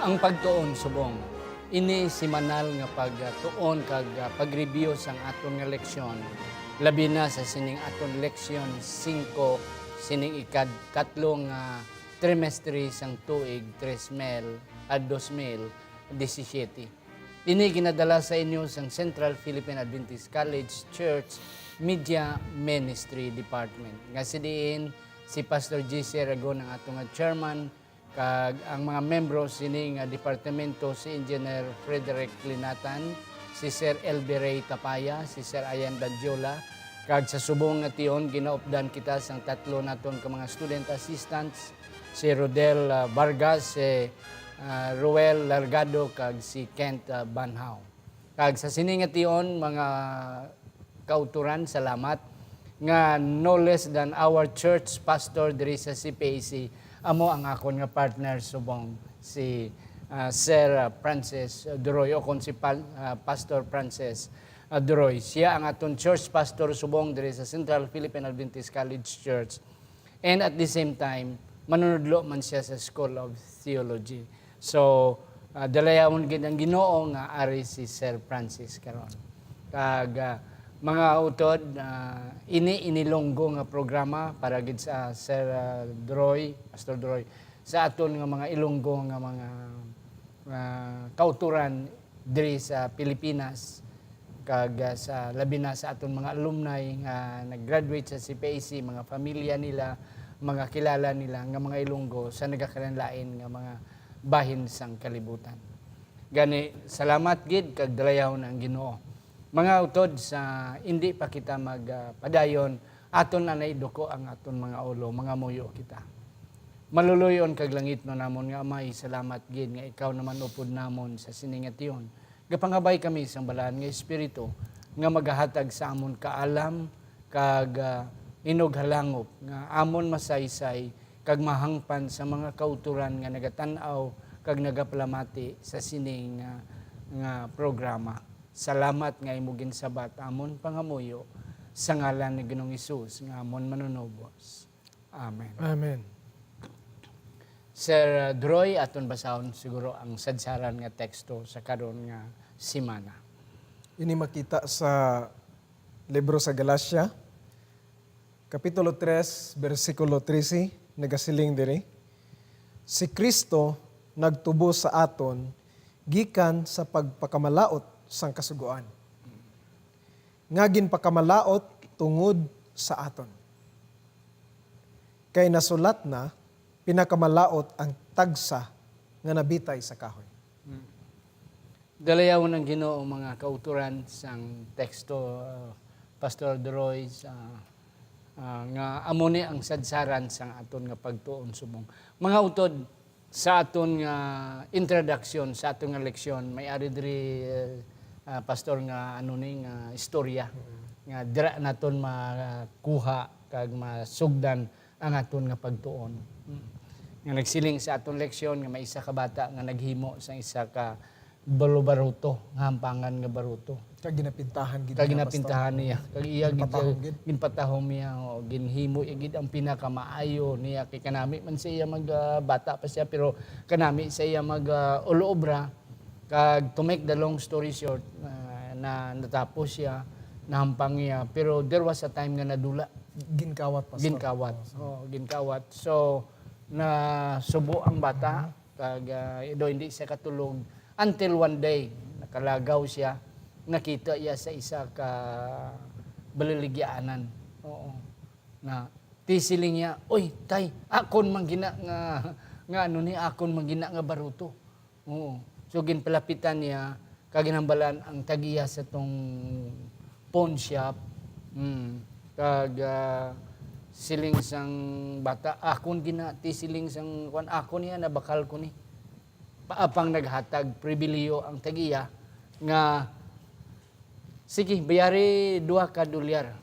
Ang pagtuon subong ini simanal nga pagtuon kag pag-review sang aton nga leksyon labi na sa sining aton leksyon 5 sining katlong trimestre sang tuig 2017. Ini ginadala sa inyo sang Central Philippine Adventist College Church Media Ministry Department. Nga si diin si Pastor J.C. Aragon ang atong chairman, kag ang mga membro sining departamento si Engineer Frederick Linatan, si Sir Elby Ray Tapaya, si Sir Ayan Danjola, kag sa subong nga tion ginaupdan kita sang tatlo naton ka mga student assistants, si Rodel Vargas, si Ruel Largado, kag si Kent Banhaw. Kag sa sining nga tion mga kauturan, salamat nga no less than our church pastor diri sa CPAC amo ang akon nga partner subong si Sir Francis Duroy o kon si Pastor Francis Duroy. Siya ang aton church pastor subong diri sa Central Philippine Adventist College Church. And at the same time, manunudlo man siya sa School of Theology. So, dalayawon gid ang Ginoo nga ari si Sir Francis karon. Kag mga utod, inilonggo nga programa para gid sa Sir Droy, Pastor Droy, sa aton nga mga Ilonggo nga mga kauturan diri sa Pilipinas, kag sa labi na sa aton mga alumni nga nag-graduate sa CPAC, mga pamilya nila, mga kilala nila nga mga Ilonggo sa nagakalanlain nga mga bahin sang kalibutan. Gani, salamat gid kag dalayawon ang Ginoo. Mga utod, sa hindi pa kita magpadayon, aton na naiduko ang aton mga ulo, mga muyo kita. Maluluyon kag langit no namon nga Amay, salamat gid nga ikaw naman upod namon sa siningatyon. Gapangabay kami sa balaan nga Espiritu nga magahatag sa amon kaalam kag inughalangop nga amon masaysay kag mahangpan sa mga kauturan nga nagatan-aw kag nagapalamati sa sining nga programa. Salamat nga imo ginsabat amon pangamuyo sa ngalan ni Ginoong Hesus nga amon manunubos. Amen. Amen. Sir Droy, aton basahon siguro ang sadsaran nga teksto sa karon nga simana. Ini makita sa libro sa Galacia, Kapitulo 3, versikulo 13, nagasiling diri. Si Kristo nagtubo sa aton gikan sa pagpakamalaot sang kasugoan. Nga ginpakamalaot tungod sa aton. Kay nasulat na, pinakamalaot ang tagsa nga nabitay sa kahoy. Dalayawon ang Ginoo mga kauturan sang teksto, Pastor Droy, nga amoni ang sadsaran sang aton nga pagtuon subong. Mga utod, sa aton nga introduction, sa aton nga leksyon, may ari diri Pastor nga nga istorya nga dira naton makuha kag masugdan ang aton nga pagtuon. Nga nagsiling sa aton leksyon nga may isa ka bata nga naghimo sa isa ka baruto, nga hampangan nga baruto. Kag ginapintahan gid. Kag ginapintahan niya. Kag iya Ginpatahom niya o ginhimo gid ang pinakamaayo niya kay kanami man siya bata pa siya pero kanami siya ulo-obra. Kag to make the long story short, na natapos siya, nahampang niya, pero there was a time nga nadula. Ginkawat, Pastor. Ginkawat. So, nasubo ang bata, kag hindi siya katulog. Until one day, nakalagaw siya, nakita niya sa isa ka baliligyaanan. Oo. Na tisiling niya, oy, tay, akon manggina nga akon manggina nga baruto. Oo. So ginpalapitan niya, kaginambalan ang tagiya sa tong pawn shop. Kag siling sang bata, akon ti siling sang akon niya nabakal ko ni. Paapang naghatag pribiliyo ang tagiya nga sige, bayari 2 ka dolyar.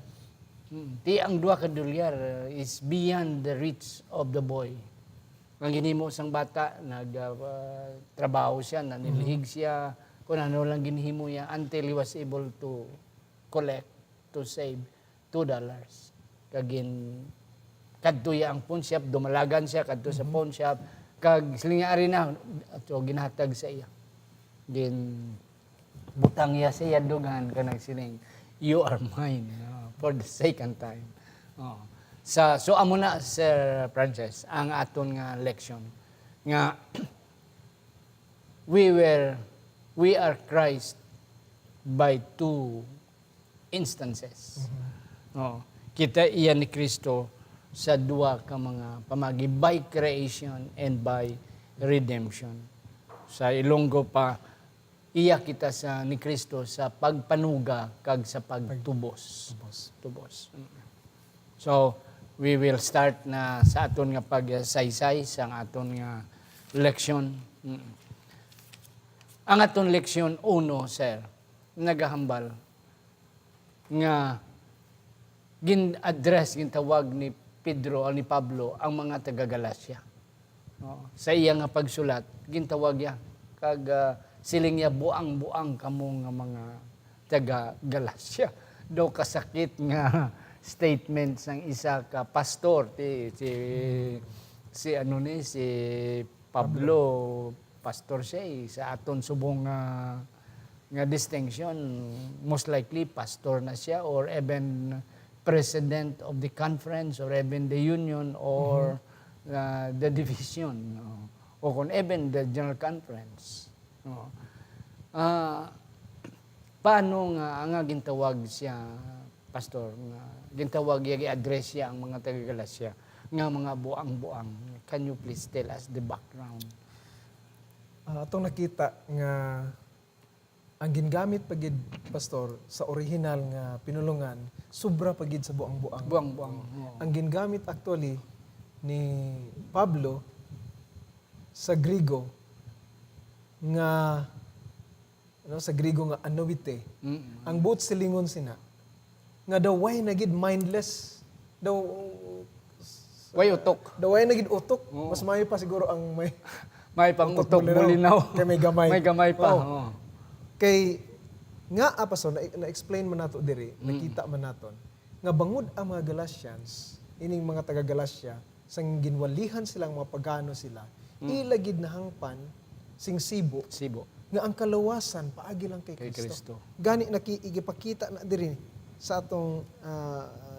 Ti ang 2 ka dolyar is beyond the reach of the boy. Ang ginhimo sang bata, nagtrabaho siya, nanilhig siya, kung ano lang ginhimo niya until he was able to collect, to save $2. Kagin kadto ya ang pawn shop, dumalagan siya kadto sa pawn shop, kag siling ari na ato ginhatag sa iya. Gin butang iya sa iya dugan kanang siling you are mine for the second time. Oh. So amo na Sir Francis ang aton nga leksyon nga we are Christ by two instances. Oh, kita iyan ni Kristo sa duwa ka mga pamagi by creation and by redemption. Sa Ilonggo pa iya kita sa ni Kristo sa pagpanuga kag sa pagtubos. Tubos. So we will start na sa aton nga pagsaysay sa aton nga leksyon. Ang aton leksyon 1, sir, nagahambal nga gin-address, gintawag ni Pedro o ni Pablo ang mga taga-Galacia. Sa iya nga pagsulat, gintawag ya kag siling ya buang-buang kamo nga mga taga-Galacia. Daw kasakit nga statement sang isa ka pastor si Pablo pastor siya sa aton subong nga distinction, most likely pastor na siya or even president of the conference or even the union or the division o kung even the general conference. Paano nga gintawag siya pastor nga gintawag i-address siya ang mga taga-Galacia nga mga buang-buang? Can you please tell us the background? Atong nakita nga ang gingamit pagid pastor sa original nga pinulungan sobra pagid sa buang-buang. Buang-buang. Ang gingamit actually ni Pablo sa Grigo nga sa Grigo nga anowite. Ang buot silingon sina nga daw way nagid mindless daw way utok. daw way nagid utok. Mas maayo pa siguro ang may pang-utok bulinaw. Kay may gamay. May gamay pa. Oh. Kay nga apaso na-explain man nato diri, nakita man naton nga bangod ang mga Galatians, ining mga taga Galacia, sang ginwalihan silang mga pagano sila, ilagid na hangpan sing sibo nga ang kalawasan paagi lang kay Kristo. Gani nakikipakita na diri sa atong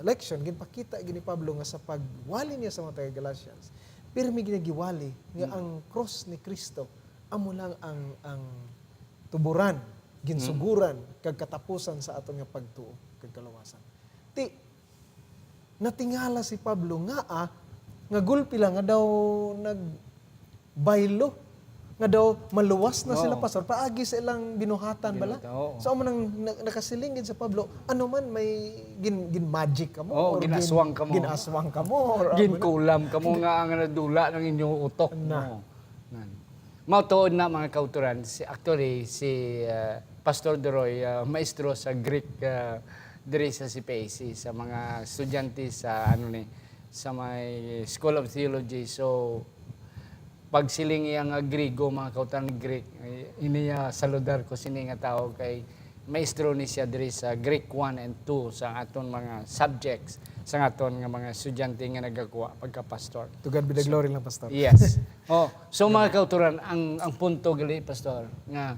leksyon, ginpakita gini Pablo nga sa pagwali niya sa mga taga Galatians, pirmi ginagiwali nga ang cross ni Kristo amo lang ang tuburan, ginsuguran, kag katapusan sa aton nga pagtuo, kag kalawasan. Ti, natingala si Pablo nga gulpi lang, nga daw nagbaylo, nga daw maluwas na sila pastor, paagi sa ilang binuhatan bala. So, amo nang nakasilingin sa Pablo, ano man may gin-magic ka mo, or ginaswang ka mo. Ginaswang ka mo, or Ginkulam ka mo nga ang nadula ng inyong utok. Mautuon na mga kauturan, actually si Pastor Doroy, maestro sa Greek diri sa CPAC, sa mga estudyante sa sa may School of Theology. So pag siling iya nga Grigo, mga kauturan Greek, iniya saludar ko sini nga tao kay maestro ni siya diri sa Greek 1 and 2 sa aton mga subjects sa aton nga mga estudyante nga nagakuha pagka-pastor. To God be the glory lang, pastor. Yes. So mga kauturan, ang punto gali pastor nga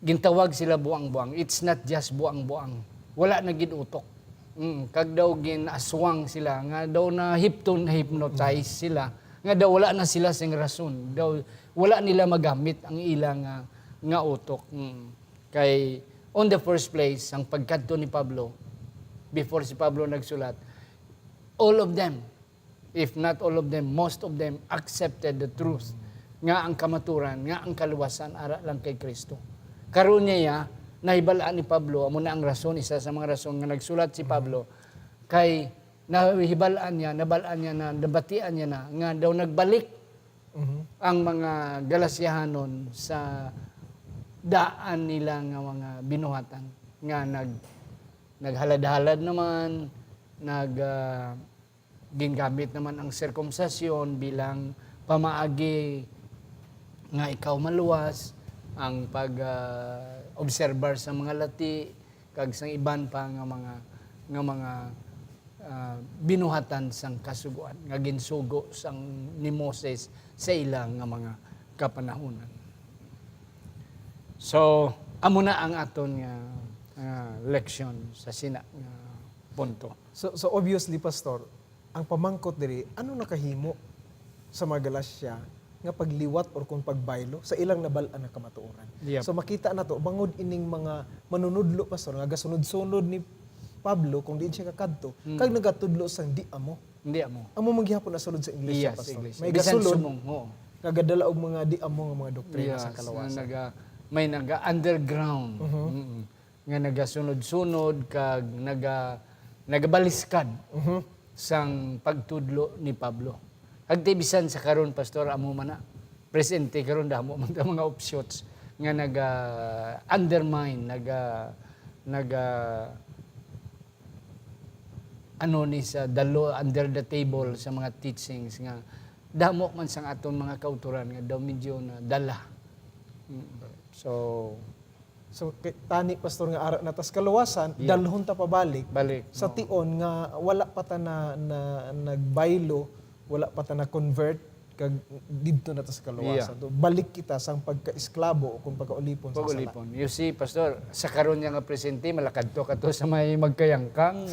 gintawag sila buang-buang. It's not just buang-buang. Wala na gid utok. Kag daw ginaswang sila nga daw na hypnotize sila nga daw wala na sila sing rason. Daw wala nila magamit ang ilang nga utok. Kay on the first place ang pagkadto ni Pablo, before si Pablo nagsulat, all of them, if not all of them, most of them accepted the truth nga ang kamaturan, nga ang kaluwasan ara lang kay Kristo. Karon niya nahibalaan ni Pablo, amo na ang rason, isa sa mga rason nga nagsulat si Pablo, kay nahibalaan niya, nabalaan niya na, nabatian niya na, nga daw nagbalik ang mga Galasiahanon sa daan nila nga mga binuhatan, nga naghalad-halad naman, gingamit naman ang sirkumsasyon bilang pamaagi nga ikaw maluwas, ang pag-obserbar sa mga lati, kag sang iban pa nga mga binuhatan sang kasuguan nga ginsugo sang ni Moses sa ilang nga mga kapanahunan. So amo na ang aton nga leksyon sa sina nga punto. So obviously, Pastor, ang pamangkot diri, ano nakahimo sa mga Galasya nga pagliwat or kung pagbaylo sa ilang nabal-an na kamatuoran. Yep. So makita na to, bangod ining mga manunudlo, Pastor, nga gasunod-sunod ni Pablo, kung diin siya kakadto, kag nagatudlo sang di amo. Hindi amo. Amo manggihapon na sulod sa Iglesia, Yes, Pastor. Iglesia. May Bisan gasulod, sumong, oo. nagadala og mga di amo nga mga doktrina sa Yes, kalawasan. may underground nga nagasunod-sunod kag nagabaliskad sang pagtudlo ni Pablo. Agdi bisan sa karon, Pastor, amo man na presente karon damo man ta mga offshoots nga undermine ano ni sa dalo under the table sa mga teachings nga damo man sang aton mga kauturan nga daw medyo na dala. So Tani, Pastor, nga ara na tas kalawasan, Yeah. dalhon ta pabalik balik sa tion nga wala pa ta na nagbaylo, wala pa ta na convert kag didto na ta sa kalawasan. Yeah. So, balik kita sang pagka-esklabo o kung pagkaulipon sa sala. pag-ulipon. You see, Pastor, sa karon nga presente malakadto ka to sa may magkayangkang.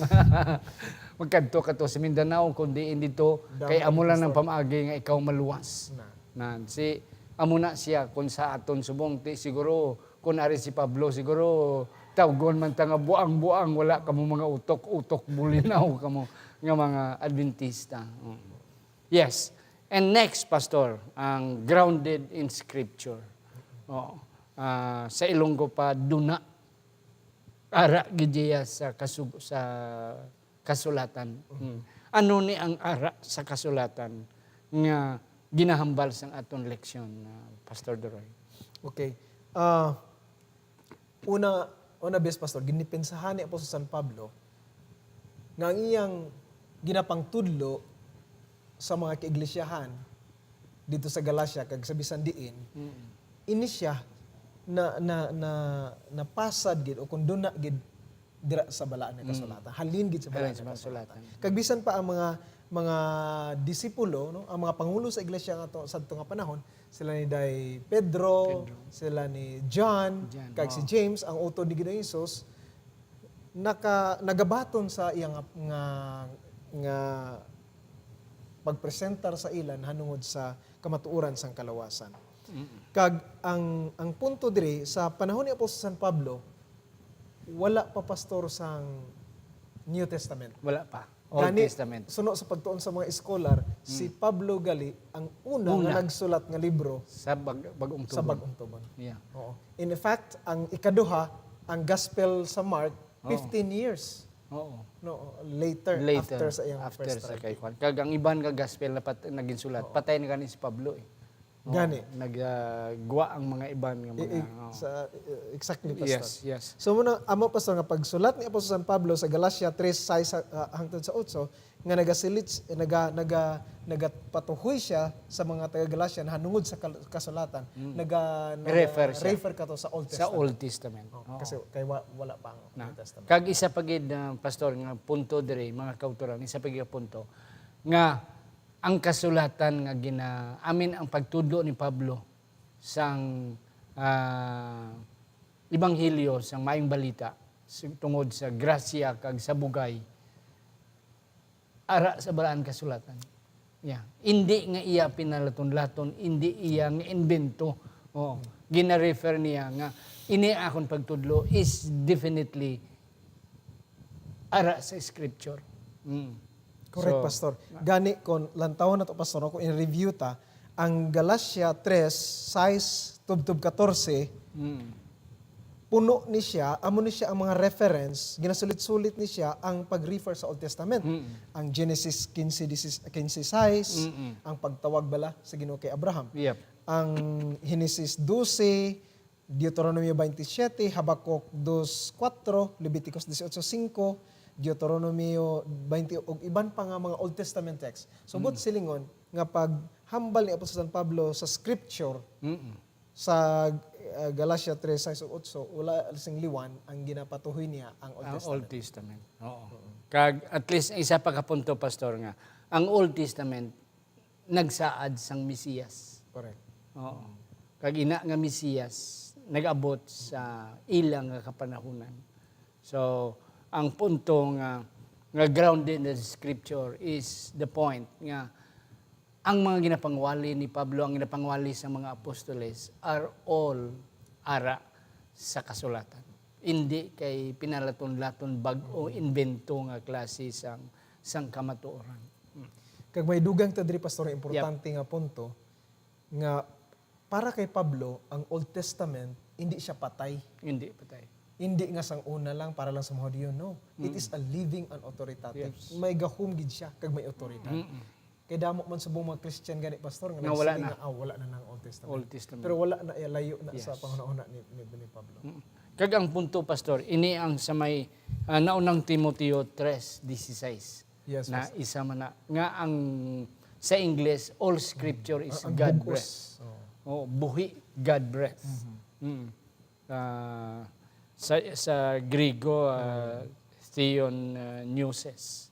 Magkadto ka to sa Mindanao kundi dito kay amo lang ng pamaagi nga ikaw maluwas. Nan si amo na siya kun sa aton subong siguro kun ari si Pablo siguro tawgon man ta nga buang-buang wala kamo mga utok-utok bulinaw kamo nga mga Adventista. Yes. And next, Pastor, ang grounded in Scripture. Sa Ilonggo pa, duna. Ara gidiya sa kasulatan. Ano ni ang ara sa kasulatan nga ginahambal sang aton leksyon, Pastor Doroy? Okay. Una best, Pastor, ginipensahan ni Apostol San Pablo nga ang iyang ginapang tudlo sa mga kaiglesiyahan dito sa Galacia kag sa bisan diin, ini siya na pasad gid o kun duna gid dira sa balaan nga kasulatan. Halin gid sa balaan nga kasulatan. Kag bisan pa ang mga disipulo, no, ang mga pangulo sa iglesia nga sa nga panahon, sila ni Day Pedro, sila ni John, kag si James, ang utod ni Ginoong Hesus, nagabaton sa iyang nga pagpresentar sa ilan hanungod sa kamatuoran sang kalawasan. Kag ang punto diri sa panahon ni Apostol San Pablo, wala pa, Pastor, sang New Testament. Wala pa. Old Testament. Suno sa pagtuon sa mga scholar, si Pablo gali ang una nga nagsulat nga libro Sa bagong tubon. sa Bagong Tubon. Yeah. Oo. In fact, ang ikaduha, ang Gospel sa Mark, 15 years. Oo. No, later after sa iyang after first sa writing. kay Juan. Kag ang iban nga gospel na naging sulat, patay na gani si Pablo eh. Oo. Gani. Nagguwa ang mga iban nga mga Exactly, Pastor. Yes. So muna amo, Pastor, nga pagsulat ni Apostol San Pablo sa Galacia 3:6 hangtod sa 8 nga nagapatuhoy siya sa mga taga Galacia na hanungod sa kasulatan, refer ka to sa Old Sa Testament. Old Testament. Oo. Kasi kay wala pa ang New Testament. Kag isa pagid pastor nga punto diri mga kauturan, isa pagid punto nga ang kasulatan nga amin ang pagtudlo ni Pablo sang ebanghelyo sang maayong balita tungod sa grasya kag sa bugay ara sa balaan kasulatan. Yeah. Hindi nga iya pinalaton-laton, hindi iya nga invento. Oh, gina-refer niya nga ini akong pagtudlo is definitely ara sa scripture. Correct, So, Pastor. Gani kon lantawon na to, Pastor, kung in-review ta, ang Galacia 3:6 tubtub 14, puno ni siya, amo ni siya ang mga reference, ginasulit-sulit ni siya ang pag-refer sa Old Testament. Ang Genesis 15:6, ang pagtawag bala sa Ginoo kay Abraham. Yep. Ang Genesis 12, Deuteronomio 27, Habacuc 2:4, Leviticus 18:5, Deuteronomio 20 ug iban pa nga mga Old Testament text. So but silingon nga pag hambal ni Apostol San Pablo sa scripture, sa Galatia 3:6-8 wala sing liwan ang ginapatuhoy niya ang Old Ang Testament. Old Testament. Oo. Kag at least isa pa ka punto pastor nga. Ang Old Testament nagsaad sang Mesiyas. Correct. Oo. Kag ina nga Mesiyas nag-abot sa ilang nga kapanahunan. So, ang punto nga grounded in the scripture is the point nga ang mga ginapangwali ni Pablo, ang ginapangwali sa mga apostoles are all ara sa kasulatan. Hindi kay pinalaton-laton bag-o invento nga klase sang kamatuoran. Kag may dugang ta diri pastor importante nga punto nga para kay Pablo ang Old Testament hindi siya patay. Hindi patay. Hindi nga sang una lang para lang sa mga Hudyo, no. It is a living and authoritative. Yes. May gahum gid siya kag may otoridad. Kay damo man sa buong mga Christian gani pastor nga Nga wala nagsiling na. nga wala na ng Old Testament. Old Testament. Pero wala na layo na Yes. sa panghuna ni Pablo. Kag ang punto pastor, ini ang sa may naunang Timoteo 3:16. Yes. Na isa man na nga ang sa English all scripture is ang God bugos. breath. Oh. Oh, buhi God breath. Sa Griego theon neuses.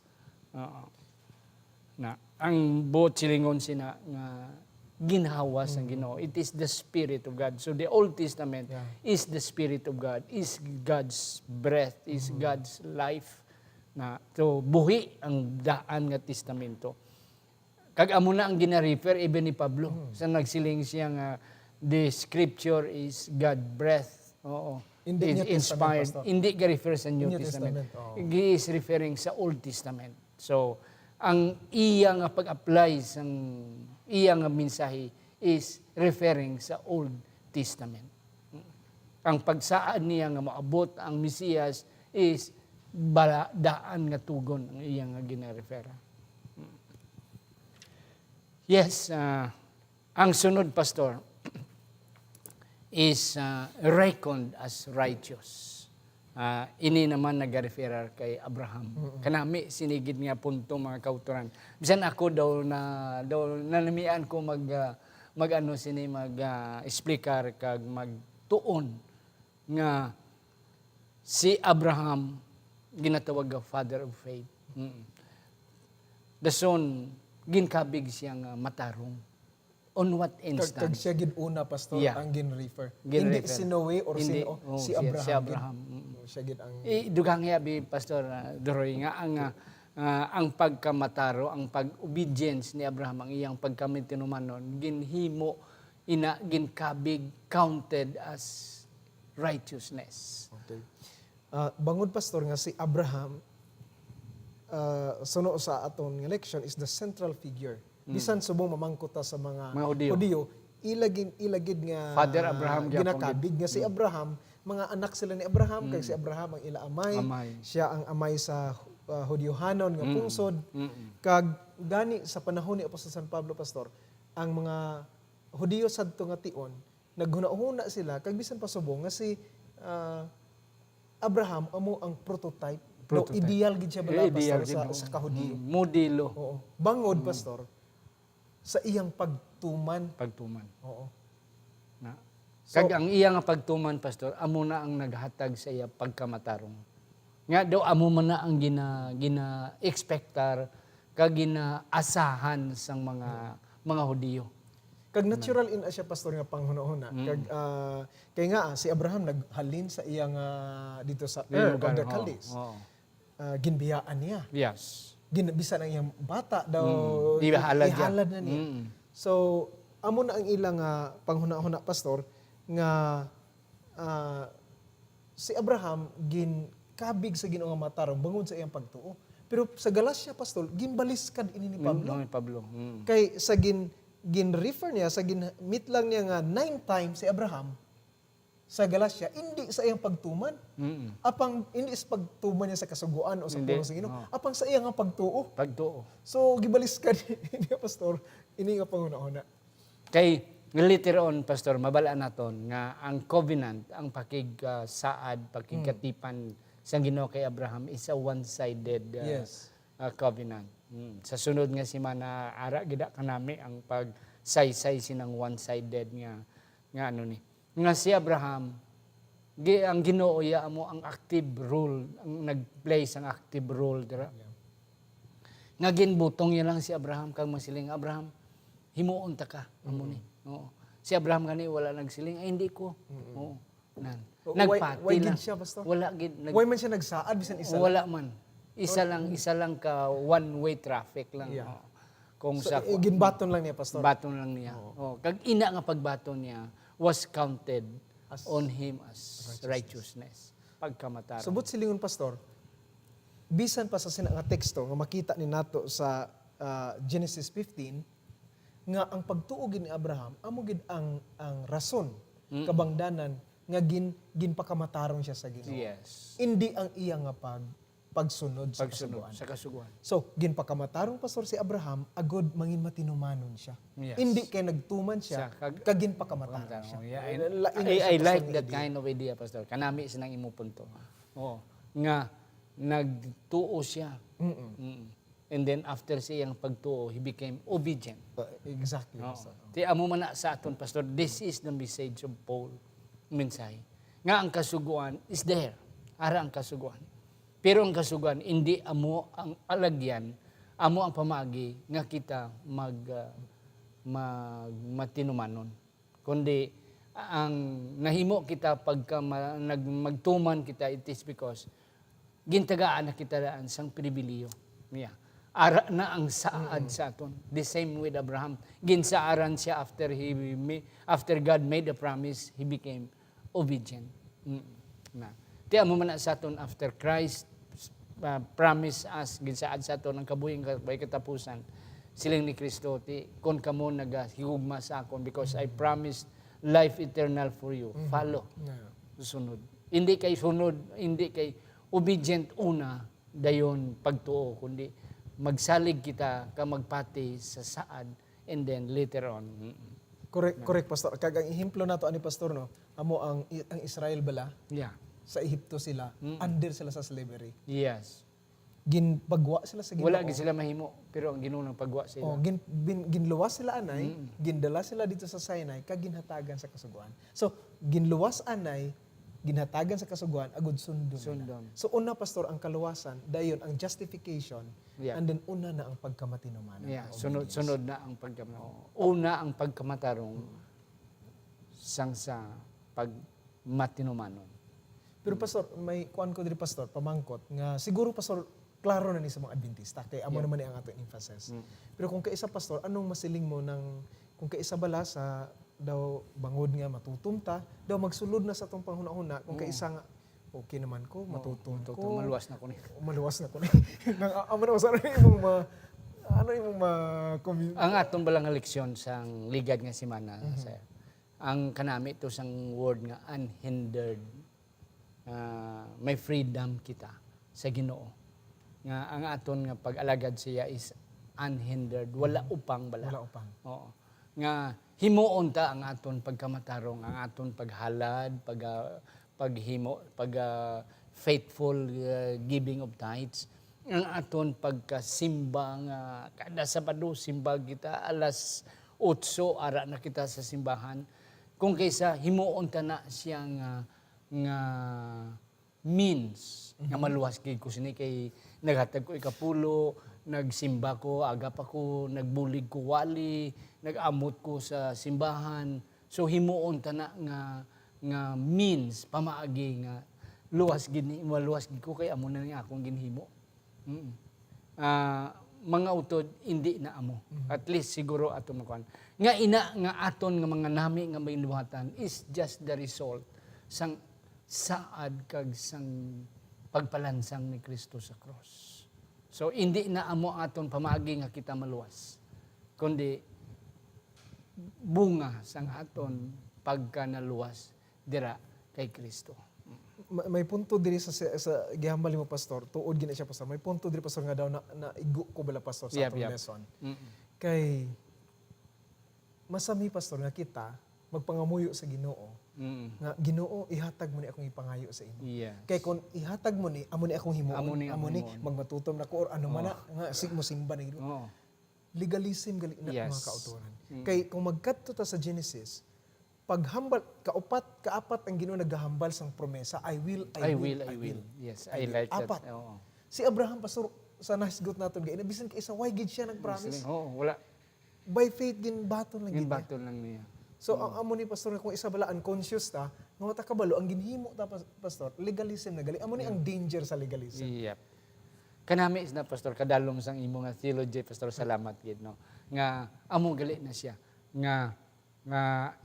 Na ang buot silingon sina nga ginhawa sa Ginoo. It is the Spirit of God. So the Old Testament is the Spirit of God, is God's breath, is God's life. Na to buhi ang daan nga testamento. Kag amo na ang gina-refer even ni Pablo sa nagsiling siya nga the scripture is God breath. Oo. Hindi It's New Testament, inspired. Pastor. Hindi ka refer sa New New Testament. Testament, oo. He is referring sa Old Testament. So, ang iya nga pag-apply sang iya nga mensahe is referring sa Old Testament. Ang pagsaad niya nga maabot ang Mesiyas is daan nga tugon ang iya nga gina-refera. Yes, ang sunod pastor is reckoned as righteous. Ini naman nag-referar kay Abraham. Kanami sinigid nga punto mga kauturan. Bisan ako daw nanamian ko explicar kag magtuon nga si Abraham ginatawag nga father of faith. The son ginkabig siya nga matarong. On what Kag instance? siya gid una pastor Yeah. ang gin-refer. Gin-refer. Hindi si Noe or Hindi. sino, Oh, si si Abraham. Abraham. Siya gid ang Dugang bi Pastor Doroy nga ang pagkamataro, ang pag-obedience ni Abraham, ang iyang pagkamitinumanon, ginhimo, ginkabig, counted as righteousness. Okay. Bangod pastor nga si Abraham suno sa aton nga lection is the central figure. Bisan subong mamangkota sa mga Mga Hudyo. ilagid nga Father Abraham gyapon ginakabig nga si Abraham, mga anak sila ni Abraham kay si Abraham ang ila amay. Siya ang amay sa Hudyohanon nga pungsod. Kag gani sa panahon ni Apostol San Pablo pastor, ang mga Hudyo sadto nga tion naghuna-huna sila kag bisan pa subong nga si Abraham amo ang prototype. No, ideal gid siya bala pastor sa kahudyo. Modelo. Oo. Bangod pastor sa iyang pagtuman. Pagtuman. Oo. Na. So- Kag ang iya nga pagtuman, Pastor, amo na ang naghatag sa iya pagkamatarong. Nga daw amo man na ang gina-expectar kag ginaasahan sang mga Hudyo. Kag natural in siya pastor nga panghuna-huna. Kag kay nga si Abraham naghalin sa iyang dito sa Ur of the Chaldees. Ginbiyaan niya. Yes. Bisan ang iyang bata daw Ihalad na niya. So amo na ang ilang panghuna-huna pastor nga si Abraham ginkabig sa Ginoo nga matarong bangod sa iyang pagtuo. Pero sa Galatia pastor ginbaliskad ini ni Pablo. Ni Pablo. Kay sa gin-refer niya, sa gin-meet lang niya nga 9 times si Abraham sa Galatia, hindi sa iyang pagtuman. Apang hindi sa pagtuman niya sa kasuguan o sa Hindi. pulong sa Ginoo. Apang sa iyang pagtuo. Pagtuo. So gibaliskan ni pastor ini nga panghuna-huna. Kay later on, Pastor, mabalaan naton nga ang covenant, ang pakigsaad, pakigkatipan sa Ginoo kay Abraham is a one-sided Yes. Covenant. Sa sunod nga si mana ara gida kanami ang pagsaysay sinang one-sided nga Nga ano ni. Nga si Abraham, ang Ginoo ya mo ang active role, ang nag-play sang active role dira. Nga ginbutong niya lang si Abraham kag masiling, Abraham, himuon ta ka amo ni. Oo. Si Abraham gani wala nagsiling, ay hindi ko. Oo. Nan. Nagpati why lang. gid siya, Pastor? Wala gid Why man siya nagsaad bisan isa lang? wala man. Isa lang ka one-way traffic lang. Yeah. Oo. Kung So, sa ginbaton lang niya, Pastor. baton lang niya. Oh, kag ina nga pagbaton niya was counted on him as righteousness. Pagkamataro. Subot silingon, Pastor, bisan pa sa sina nga teksto nga makita ni nato sa Genesis 15 nga ang pagtuo gid ni Abraham amo gid ang rason kabangdanan nga ginpakamatarong siya sa Ginoo. Yes. Hindi ang iya nga pagsunod sa Pagsunod kasuguan. sa kasuguan. So, ginpakamatarong, Pastor, si Abraham agod mangin matinumanon siya. Yes. Hindi kay nagtuman siya, kag ginpakamatarong siya. I like that kind of idea, Pastor. Kanami sinang imo punto. Oo. Nga nagtuo siya. And then after siyang pagtuo, he became obedient. Exactly, Oo. Pastor. Ti amo man na sa aton, Pastor, this is the message of Paul. Mensahe. Nga ang kasuguan is there. Ara ang kasuguan. Pero ang kasuguan, hindi amo ang alagyan, amo ang pamagi nga kita matinumanon. Kundi ang nahimo kita pagka magtuman kita, it is because gintagaan na kita daan sang pribiliyo. Yeah. Ara na ang saad sa aton. The same with Abraham. Ginsaaran siya after God made a promise, he became obedient. Na. Ti amo man na sa aton after Christ promise us ginsaad sa aton ang kabuhing katapusan. Siling ni Kristo ti kon kamo nagahigugma sa akon because I promised life eternal for you. Follow. Sunod. Hindi kay sunod, hindi kay obedient una dayon pagtuo kundi magsalig kita ka magpati sa saad and then later on. Correct, Pastor. Kag ang ehemplo nato ani Pastor, no, amo ang Israel bala Yeah. sa Ehipto sila, under sila sa slavery. Yes. Ginpagwa sila sa Ginoo. Wala gid sila mahimo pero ang Ginoo nang pagwa sila. Ginluwas sila anay, gindala sila dito sa Sinai kag ginhatagan sa kasuguan. So, ginluwas anay, ginhatagan sa kasuguan agud sundon. So una, Pastor, ang kaluwasan dayon ang justification, and then una na ang pagkamatinumanon. Yeah, sunod na ang pagkamatarong. Una ang pagkamatarong sang sa pagmatinumanon. Pero Pastor, may kuan ko diri, Pastor, pamangkot nga siguro, Pastor, klaro na ni sa mga Adventista kay amo naman ni ang ato emphasis. Pero kung kaisa, Pastor, anong masiling mo kung kaisa bala sa daw bangod nga matutumta, daw magsulod na sa atong panghuna-huna, kung kaisa nga okay naman ko, matutum ko. Maluwas na ko ni. Maluwas na ko ni. Nang amo na sa imong Ang atong balang leksyon sang ligad nga semana sa ang kanami to sang word nga unhindered. May freedom kita sa Ginoo. Nga ang aton nga pag-alagad siya is unhindered, wala upang bala. Wala upang. Oo. Nga himuon ta ang aton pagkamatarong, ang aton paghalad, faithful giving of tithes, ang aton pagkasimba nga kada Sabado simba kita alas 8 ara na kita sa simbahan. Kung kaysa himuon ta na siya nga means nga maluwas kay kusini kay naghatag ko ikapulo, nagsimba ko, agap ako, nagbulig ko wali, nagamot ko sa simbahan. So himuon ta na nga means pamaagi nga luwas gid ko kay amo na nga akong ginhimo. Mga utod hindi na amo. At least siguro ato makuan. Nga ina nga aton nga mga nami nga mainuhatan is just the result sang saad kag sang pagpalansang ni Kristo sa cross. So hindi na amo aton pamaagi nga kita maluwas, kundi bunga sang aton pagka naluwas dira kay Kristo. May punto diri sa gihambal mo, Pastor, tuod gina siya, Pastor. May punto diri, Pastor, nga daw na igo ko bala, Pastor, sa atong lesson. Kay masami, Pastor, nga kita magpangamuyo sa Ginoo. Nga Ginoo, ihatag mo ni akong ipangayo sa imo. Yes. Kay kung ihatag mo ni, amo ni akong himuon, Amo ni magmatutom na ko or ano man na nga mo simba ni Oo. legalism gali na Yes. mga kauturan. Kay kung magkadto ta sa Genesis, paghambal, kaapat ang Ginoo naghahambal sang promesa, I will. Yes, I like Apat. that. Oo. Si Abraham, pastor, sa nasgot naton gay, bisan kay isa, why gid siya nag-promise? Oo, wala. By faith, ginbaton lang gid Yung niya. battle lang niya. So, ang amo ni pastor, kung isa bala unconscious ta, nga wata kabalo, ang ginhimo ta, pastor, legalism na gali. Amo ni ang danger sa legalism. Yep. Kanami is na pastor kadalom sang imo nga theology pastor salamat gid no. Nga amo gali na siya nga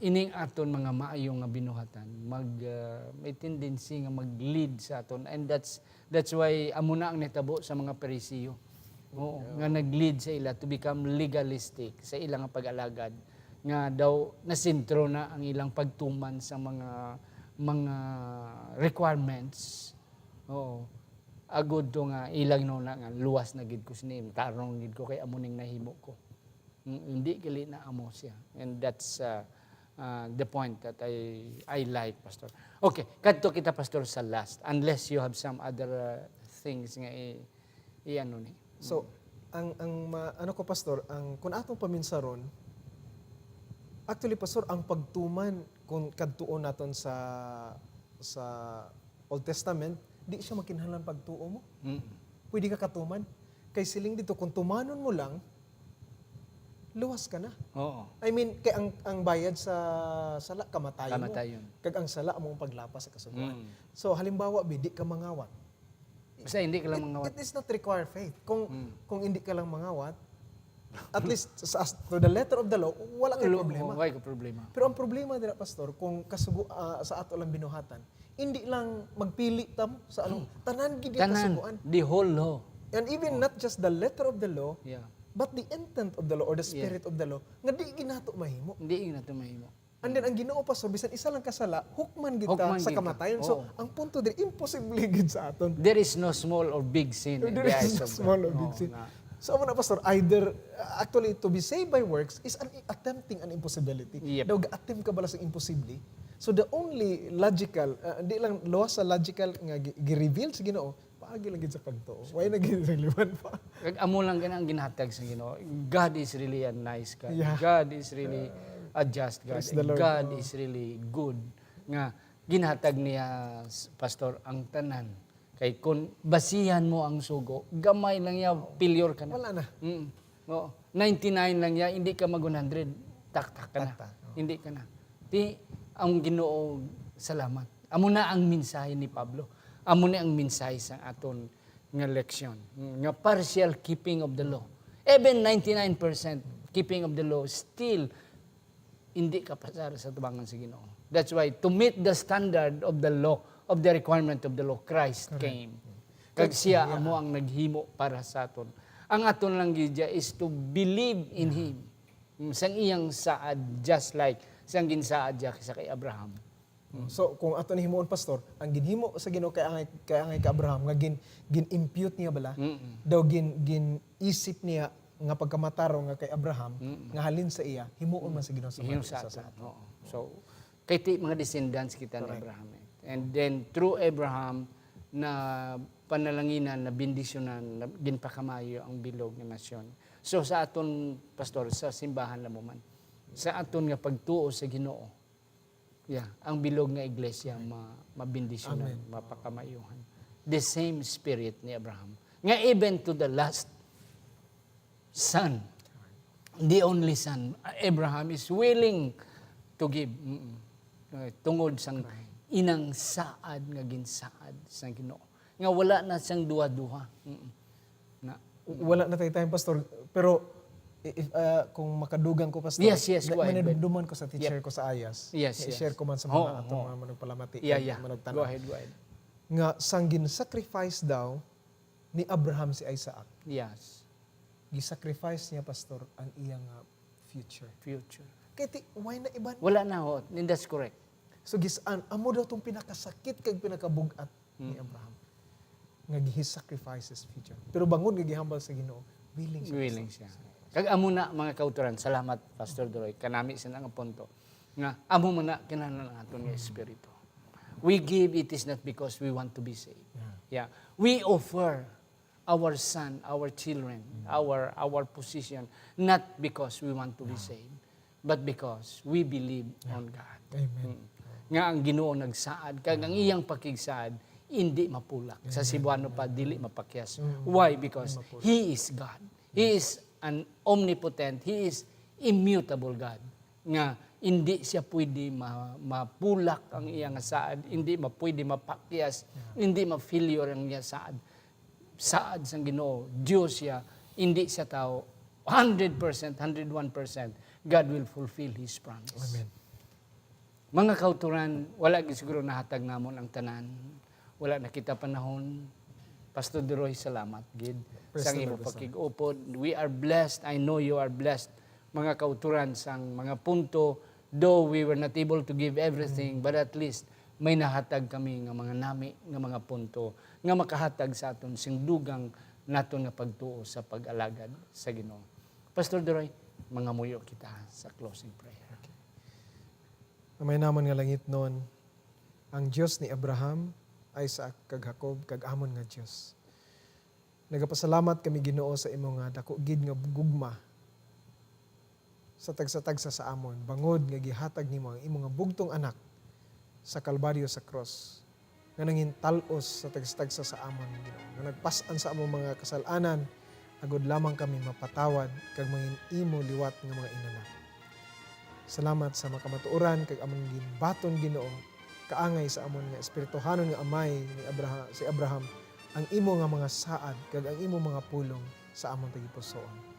ining aton mga maayo nga binuhatan may tendency nga mag-lead sa aton, and that's why amo na ang netabo sa mga Parisiyo. Oo, nga nag-lead sa ila to become legalistic sa ilang pag-alagad, nga daw nasentro na ang ilang pagtuman sa mga requirements. Oo. Agud to nga ilang no na nga luwas na gid ko sini, tarong gid ko kay amo ning nahimo ko. Hindi gali na amo siya, and that's the point that I like, pastor. Okay, kadto kita pastor sa last, unless you have some other things nga i-ano ni. So, ano ko pastor, ang kun atong paminsaron, actually pastor, ang pagtuman kung kadtuon naton sa Old Testament, di siya makinahanglan pagtuo mo. Pwede ka katuman. Kay siling dito, kung tumanon mo lang, luwas ka na. Oo. I mean, kay ang bayad sa sala, kamatayon mo. Kamatayon. Kag ang sala, mong paglapas sa kasuguan. So, halimbawa, di ka mangawat. Basta hindi ka lang mangawat. It is not require faith. Kung hindi ka lang mangawat, at least to the letter of the law, wala kang problema. Wala ka problema. Pero ang problema dira pastor, kung sa ato lang binuhatan, hindi lang magpili tam sa ano, tanan gid yung kasuguan. The whole law. And even not just the letter of the law, Yeah. but the intent of the law or the spirit of the law, nga di ginato mahimo. Hindi na to mahimo. And then ang Ginoo pastor, bisan isa lang kasala, hukman gid Hukman sa gid ka. kamatayon. Oo. So, ang punto diri imposible gid sa aton. There is no small or big sin in There the eyes is no of small God. or big Oo, sin. na- So, amo na pastor, either actually to be saved by works is attempting an impossibility. Yep. Daw attempt ka bala sa imposible. So the only logical, di lang luwas sa logical nga gi-reveal sa Ginoo, paagi lang gid sa pagtuo. Why na gid relevant pa? Kag amo lang ganang ginhatag sa Ginoo. God is really a nice God. Yeah. God is really a just God. Praise the Lord. God is really good. Nga ginhatag niya pastor ang tanan. Kay kung basihan mo ang sugo, gamay lang ya, failure ka na. Wala na. Oo. 99 lang ya, hindi ka mag 100. Tak ka na. Tak. Hindi ka na. Di ang Ginoo salamat. Amo na ang mensahe ni Pablo. Amo na ang mensahe sa aton nga leksyon. Nga partial keeping of the law. Even 99% keeping of the law, still hindi ka pasar sa tubangan sa Ginoo. That's why to meet the standard of the law, of the requirement of the law, Christ came. Kag siya amo ang naghimo para sa aton. Ang aton lang gidya is to believe in Him. Sang iyang saad, just like sang ginsaad siya kay Abraham. So kung ato ni himuon pastor, ang ginhimo sa Ginoo kay angay ka Abraham nga gin-impute niya bala. Daw gin-isip niya nga pagkamataro nga kay Abraham nga halin sa iya, himuon man sa Ginoo sa Yung sa aton. Oo. So, kay mga descendants kita ni Abraham. And then, through Abraham, na panalanginan, na bendisyonan, na ginpakamayo ang bilog ng nasyon. So, sa aton, pastor, sa simbahan lang mo man, sa aton nga pagtuo sa Ginoo, ang bilog nga iglesia, mabindisyonan, mapakamayuhan. The same spirit ni Abraham. Nga even to the last son, the only son, Abraham is willing to give. Tungod sang inang saad nga ginsaad sa Ginoo. Nga wala na siyang duha-duha. Na, wala na tayo time pastor, pero if, kung makadugang ko pastor, Yes, go ahead. manidumduman ko sa teacher ko sa Ayas. Yes. I-share ko man sa mga atong mga managpalamati. Managtanaw. Go ahead. Nga sanggin sacrifice daw ni Abraham si Isaac. Yes. Gisacrifice niya pastor ang iyang future. Kaya why na iban? Wala na ho. And that's correct. So amo daw tong pinakasakit kag pinakabugat ni Abraham. Nga his sacrifices future. Pero bangod nga gihambal sa Ginoo, willing siya. Kag amo na mga kauturan, salamat Pastor Doroy. Kanami sa nga punto. Nga amo man na kinahanglan aton nga espiritu. We give, it is not because we want to be saved. Yeah. We offer our son, our children, our position, not because we want to be saved. but because we believe on God. Amen. Nga ang Ginoo nagsaad, kag ang iyang pakigsaad, hindi mapulak. Sa Cebuano pa, dili mapakyas. Why? Because He is God. He is an omnipotent, He is immutable God. Nga hindi siya pwede mapulak ang iyang saad, hindi pwede mapakyas, hindi ma-failure ang iyang saad. Saad sang Ginoo, Diyos siya, hindi siya tao. 100%, 101%, God will fulfill His promise. Amen. Mga kauturan, wala siguro nahatag namon ang tanan. Wala na kita panahon. Pastor Deroy, salamat, gid. Praise Sang the imo Lord, pakig-upod. We are blessed. I know you are blessed. Mga kauturan sang mga punto, though we were not able to give everything, but at least may nahatag kami nga mga nami, nga mga punto, nga makahatag sa aton sing dugang naton nga pagtuo sa pag-alagad sa Ginoo. Pastor Deroy, mga muyo kita sa closing prayer. May naman nga langit noon, ang Diyos ni Abraham, Isaac, kag Jacob, kag amon nga Diyos. Nagapasalamat kami Ginoo sa imo nga dako gid nga gugma sa tagsa-tagsa sa amon, bangod nga gihatag nimo ang imo nga bugtong anak sa Kalbaryo sa cross, nga nangin talos sa tagsa-tagsa sa amon Ginoo, nga nagpas-an sa among mga kasalanan, agud lamang kami mapatawad kag mangin imo liwat nga mga inanak. Salamat sa makamatuoran kag amon baton Ginoo, kaangay sa amon nga espirituhanon nga amay ni Abraham, si Abraham, ang imo nga mga saad kag ang imo mga pulong sa amon tagipusoon.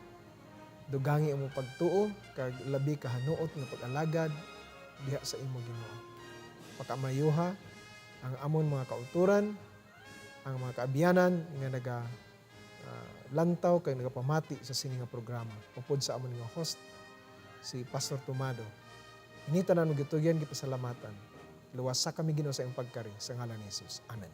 Dugangi imo pagtuo kag labi ka hanuot nga pag-alagad diha sa imo Ginoo. Pakamayuha ang amon mga kauturan, ang mga kaabiyanan nga naga lantaw kay nagapamati sa sini nga programa. Upod sa amon nga host si Pastor Tomado. Inita na nung gitugyan, gipasalamatan. Luwasa kami Ginoo sa iyong pagkari sa ngalan ni Jesus. Amen.